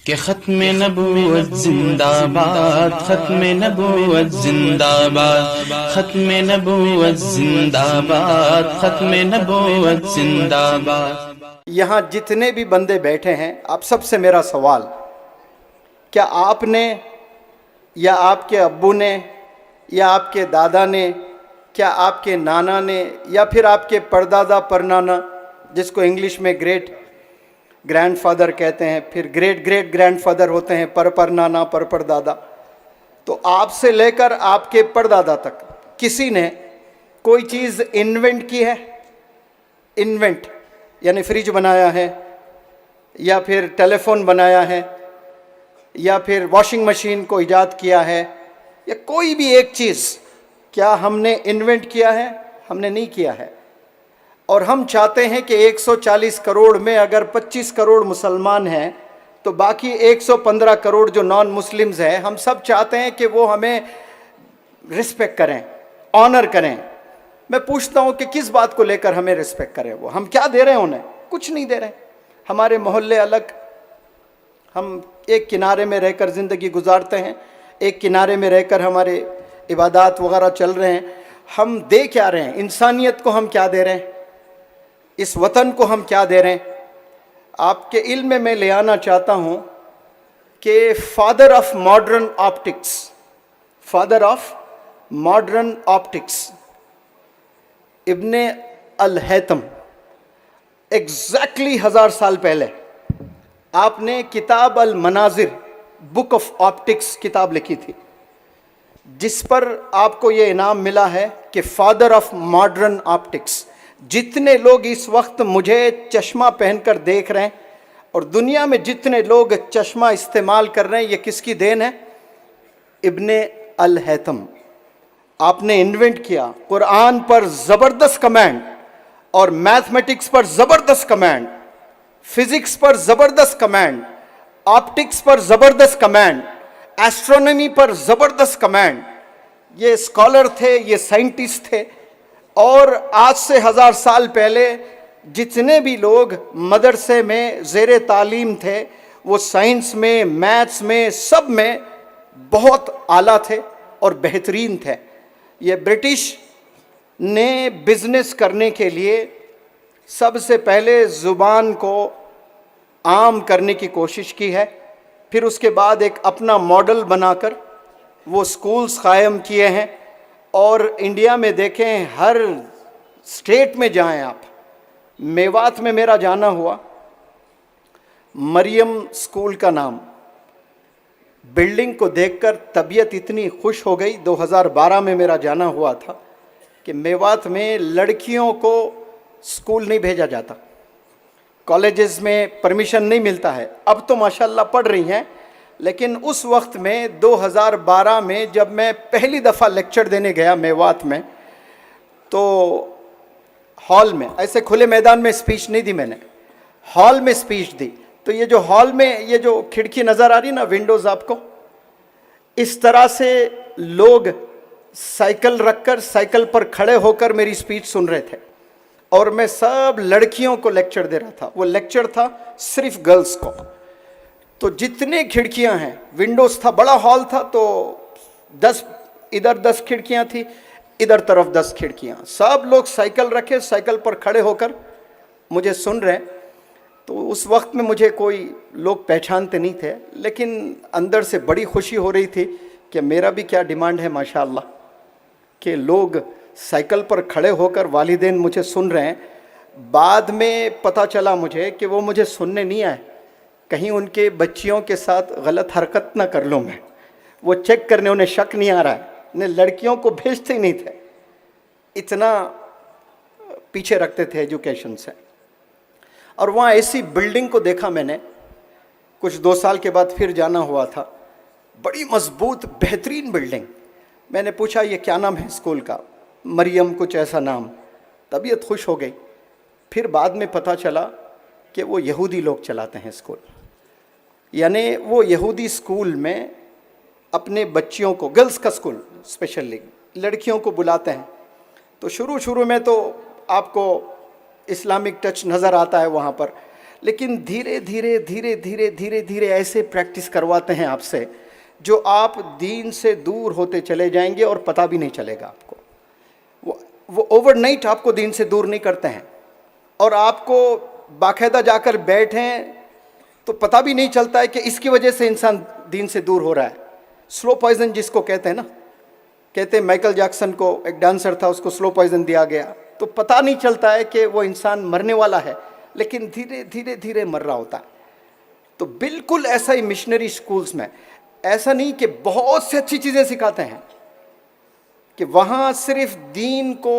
کہ ختم نبوت زندہ باد، ختم نبوت زندہ باد، ختم نبوت زندہ باد، ختم نبوت زندہ باد۔ یہاں جتنے بھی بندے بیٹھے ہیں، آپ سب سے میرا سوال، کیا آپ نے یا آپ کے ابو نے یا آپ کے دادا نے، کیا آپ کے نانا نے یا پھر آپ کے پردادا پرنانا، جس کو انگلش میں گریٹ گرینڈ فادر کہتے ہیں، پھر گریٹ گریٹ گرینڈ فادر ہوتے ہیں، پرنانا پردادا، تو آپ سے لے کر آپ کے پردادا تک کسی نے کوئی چیز انوینٹ کی ہے؟ انوینٹ یعنی فریج بنایا ہے، یا پھر ٹیلی فون بنایا ہے، یا پھر واشنگ مشین کو ایجاد کیا ہے، یا کوئی بھی ایک چیز کیا ہم نے انوینٹ کیا ہے؟ ہم نے نہیں کیا ہے۔ اور ہم چاہتے ہیں کہ 140 کروڑ میں اگر 25 کروڑ مسلمان ہیں تو باقی 115 کروڑ جو نان مسلمز ہیں، ہم سب چاہتے ہیں کہ وہ ہمیں رسپیکٹ کریں، آنر کریں۔ میں پوچھتا ہوں کہ کس بات کو لے کر ہمیں رسپیکٹ کریں؟ وہ ہم کیا دے رہے ہیں انہیں؟ کچھ نہیں دے رہے۔ ہمارے محلے الگ، ہم ایک کنارے میں رہ کر زندگی گزارتے ہیں، ایک کنارے میں رہ کر ہمارے عبادات وغیرہ چل رہے ہیں۔ ہم دے کیا رہے ہیں؟ انسانیت کو ہم کیا دے رہے ہیں؟ اس وطن کو ہم کیا دے رہے ہیں؟ آپ کے علم میں لے آنا چاہتا ہوں کہ father of modern optics, father of modern optics ابن الہیثم، ایگزیکٹلی 1000 سال پہلے آپ نے کتاب المناظر، بک آف آپٹکس کتاب لکھی تھی، جس پر آپ کو یہ انعام ملا ہے کہ فادر آف ماڈرن آپٹکس۔ جتنے لوگ اس وقت مجھے چشمہ پہن کر دیکھ رہے ہیں اور دنیا میں جتنے لوگ چشمہ استعمال کر رہے ہیں، یہ کس کی دین ہے؟ ابن الہیثم۔ آپ نے انوینٹ کیا۔ قرآن پر زبردست کمینڈ، اور میتھمیٹکس پر زبردست کمینڈ، فزکس پر زبردست کمینڈ، آپٹکس پر زبردست کمینڈ، ایسٹرونومی پر زبردست کمینڈ۔ یہ اسکالر تھے، یہ سائنٹسٹ تھے، اور آج سے 1000 سال پہلے جتنے بھی لوگ مدرسے میں زیر تعلیم تھے، وہ سائنس میں، میتھس میں، سب میں بہت اعلیٰ تھے اور بہترین تھے۔ یہ برٹش نے بزنس کرنے کے لیے سب سے پہلے زبان کو عام کرنے کی کوشش کی ہے، پھر اس کے بعد ایک اپنا ماڈل بنا کر وہ سکولز قائم کیے ہیں۔ اور انڈیا میں دیکھیں، ہر اسٹیٹ میں جائیں آپ، میوات میں میرا جانا ہوا، مریم سکول کا نام، بلڈنگ کو دیکھ کر طبیعت اتنی خوش ہو گئی۔ 2012 میں میرا جانا ہوا تھا کہ میوات میں لڑکیوں کو سکول نہیں بھیجا جاتا، کالجز میں پرمیشن نہیں ملتا ہے۔ اب تو ماشاءاللہ پڑھ رہی ہیں، لیکن اس وقت میں 2012 میں جب میں پہلی دفعہ لیکچر دینے گیا میوات میں، تو ہال میں، ایسے کھلے میدان میں سپیچ نہیں دی میں نے، ہال میں سپیچ دی۔ تو یہ جو ہال میں یہ جو کھڑکی نظر آ رہی نا، ونڈوز آپ کو، اس طرح سے لوگ سائیکل رکھ کر، سائیکل پر کھڑے ہو کر میری سپیچ سن رہے تھے، اور میں سب لڑکیوں کو لیکچر دے رہا تھا۔ وہ لیکچر تھا صرف گرلز کو۔ تو جتنے کھڑکیاں ہیں، ونڈوز تھا، بڑا ہال تھا، تو 10 ادھر 10 کھڑکیاں تھی، ادھر طرف 10 کھڑکیاں، سب لوگ سائیکل رکھے، سائیکل پر کھڑے ہو کر مجھے سن رہے ہیں۔ تو اس وقت میں مجھے کوئی لوگ پہچانتے نہیں تھے، لیکن اندر سے بڑی خوشی ہو رہی تھی کہ میرا بھی کیا ڈیمانڈ ہے ماشاءاللہ، کہ لوگ سائیکل پر کھڑے ہو کر والدین مجھے سن رہے ہیں۔ بعد میں پتہ چلا مجھے کہ وہ مجھے سننے نہیں آئے، کہیں ان کے بچیوں کے ساتھ غلط حرکت نہ کر لوں میں، وہ چیک کرنے، انہیں شک نہیں آ رہا ہے، انہیں لڑکیوں کو بھیجتے ہی نہیں تھے، اتنا پیچھے رکھتے تھے ایجوکیشن سے۔ اور وہاں ایسی بلڈنگ کو دیکھا میں نے، کچھ 2 سال کے بعد پھر جانا ہوا تھا، بڑی مضبوط بہترین بلڈنگ۔ میں نے پوچھا یہ کیا نام ہے اسکول کا؟ مریم کچھ ایسا نام۔ طبیعت خوش ہو گئی۔ پھر بعد میں پتہ چلا کہ وہ یہودی لوگ چلاتے ہیں اسکول، یعنی وہ یہودی اسکول میں اپنے بچیوں کو، گرلز کا اسکول اسپیشلی، لڑکیوں کو بلاتے ہیں۔ تو شروع میں تو آپ کو اسلامک ٹچ نظر آتا ہے وہاں پر، لیکن دھیرے دھیرے دھیرے دھیرے دھیرے دھیرے ایسے پریکٹس کرواتے ہیں آپ سے جو آپ دین سے دور ہوتے چلے جائیں گے اور پتہ بھی نہیں چلے گا آپ کو. وہ اوور نائٹ آپ کو دین سے دور نہیں کرتے ہیں, اور آپ کو باقاعدہ جا کر بیٹھیں تو پتہ بھی نہیں چلتا ہے کہ اس کی وجہ سے انسان دین سے دور ہو رہا ہے. سلو پوائزن جس کو کہتے ہیں نا, کہتے ہیں مائیکل جیکسن کو, ایک ڈانسر تھا, اس کو سلو پوائزن دیا گیا تو پتہ نہیں چلتا ہے کہ وہ انسان مرنے والا ہے, لیکن دھیرے دھیرے دھیرے مر رہا ہوتا ہے. تو بالکل ایسا ہی مشنری سکولز میں, ایسا نہیں کہ بہت سے اچھی چیزیں سکھاتے ہیں کہ وہاں صرف دین کو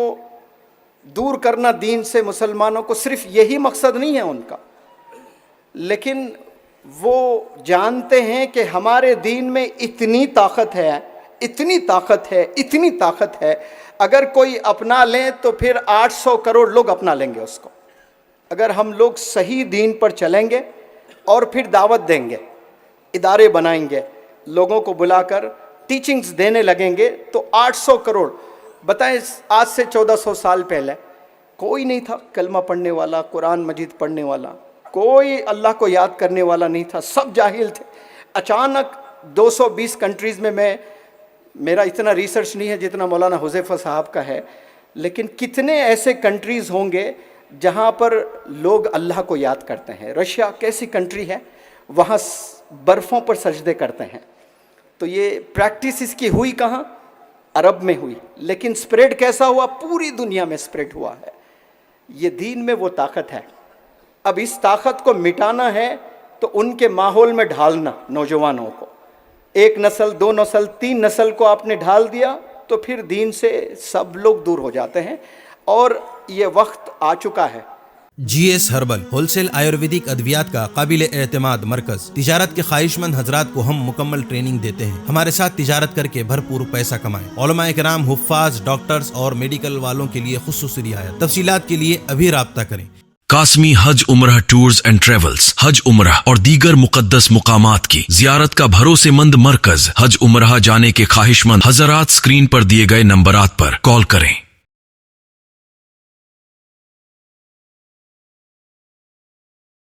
دور کرنا, دین سے مسلمانوں کو, صرف یہی مقصد نہیں ہے ان کا, لیکن وہ جانتے ہیں کہ ہمارے دین میں اتنی طاقت ہے, اتنی طاقت ہے, اتنی طاقت ہے, اگر کوئی اپنا لیں تو پھر 800 کروڑ لوگ اپنا لیں گے اس کو. اگر ہم لوگ صحیح دین پر چلیں گے اور پھر دعوت دیں گے, ادارے بنائیں گے, لوگوں کو بلا کر ٹیچنگز دینے لگیں گے, تو 800 کروڑ. بتائیں آج سے 1400 سال پہلے کوئی نہیں تھا کلمہ پڑھنے والا, قرآن مجید پڑھنے والا, کوئی اللہ کو یاد کرنے والا نہیں تھا, سب جاہل تھے. اچانک 220 کنٹریز میں میرا اتنا ریسرچ نہیں ہے جتنا مولانا حذیفہ صاحب کا ہے, لیکن کتنے ایسے کنٹریز ہوں گے جہاں پر لوگ اللہ کو یاد کرتے ہیں. رشیا کیسی کنٹری ہے, وہاں برفوں پر سجدے کرتے ہیں. تو یہ پریکٹس اس کی ہوئی کہاں؟ عرب میں ہوئی, لیکن سپریڈ کیسا ہوا؟ پوری دنیا میں سپریڈ ہوا ہے. یہ دین میں وہ طاقت ہے. اب اس طاقت کو مٹانا ہے تو ان کے ماحول میں ڈھالنا, نوجوانوں کو, ایک نسل, 2 نسل, 3 نسل کو آپ نے ڈھال دیا تو پھر دین سے سب لوگ دور ہو جاتے ہیں, اور یہ وقت آ چکا ہے. G S herbal wholesale Ayurvedic ادویات کا قابل اعتماد مرکز. تجارت کے خواہش مند حضرات کو ہم مکمل ٹریننگ دیتے ہیں. ہمارے ساتھ تجارت کر کے بھرپور پیسہ کمائیں. علماء کرام, حفاظ, ڈاکٹرز اور میڈیکل والوں کے لیے خصوصی رعایت. تفصیلات کے لیے ابھی رابطہ کریں. قاسمی حج عمرہ ٹورز اینڈ ٹریولز حج عمرہ اور دیگر مقدس مقامات کی زیارت کا بھروسے مند مرکز. حج عمرہ جانے کے خواہش مند حضرات اسکرین پر دیے گئے نمبرات پر کال کریں.